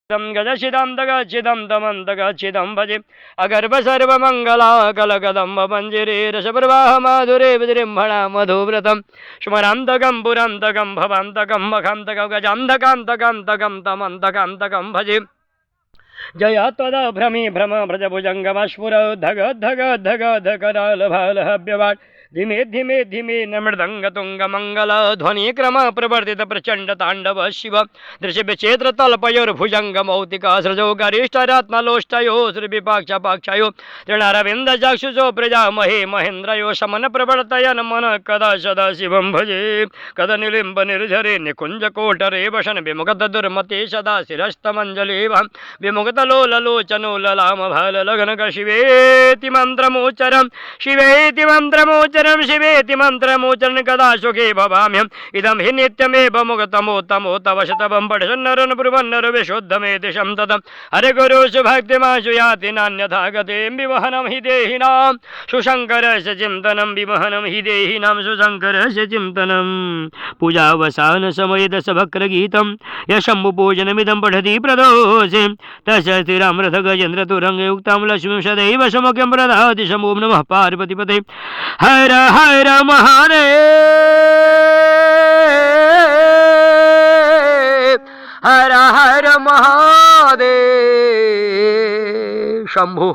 गजशिदं दगचिदं तमं दगचिदं भजे अगर्भ सर्वमङ्गला कलकदम्ब मञ्जिरे रसप्रवाह माधुरे विजृम्भणा मधुव्रतं स्मरान्तकं पुरान्तकं भवान्तकं मखान्तकं गजान्तकान्तकान्तकं तमन्तकान्तकं भजे जय त्वद भ्रमी भ्रम भ्रजभुजङ्गमस्फुर धग धग धग धकरालभालहव्यवाट् धीमे धीमे धीमे न मृदंगतुंग मंगल ध्वनि क्रम प्रवर्तित प्रचंड तांडव शिव दृश्य विचेत्र तल्पयोर्भुजंग मौतिका सृजो गरिष्ठ रत्नलोष्टयो श्रीविपाक्ष पाक्षयो तृणारविंद चक्षुषो प्रजा महे महेन्द्रयो शमन प्रवर्तयन मन कदा सदा शिवं भजे कद निलिम्ब निर्झरे निकुंज कोटरे वसन विमुखत दुर्मते सदा शिरस्तमंजले विमुखत लोललोचनो ललाम भाल लगन शिवेति मंत्रमोच्चरम शिवेति मंत्रमोच्चरम शिवेति मंत्रमोचरण कदा सुखे भवाम्यहम् इदं हि नित्यमेव मुगतमोत्तमो तव शतवं पठन्नरन् ब्रुवन्नर विशुद्धमेति शं हरे गुरुषु भक्तिमाशु याति नान्यथा गते विमहनं हि देहिनां सुशङ्करस्य चिन्तनं विमहनं हि देहिनां सुशङ्करस्य चिन्तनं पूजावसान समये दशभक्रगीतं यशम्भुपूजनमिदं पठति प्रदोषे तस्य स्थिरामृत गजेन्द्र तुरङ्गयुक्तां लक्ष्मीं सदैव समख्यं प्रददाति शम्भुं नमः पार्वतीपते हर हर महादेव हर हर महादेव शंभु।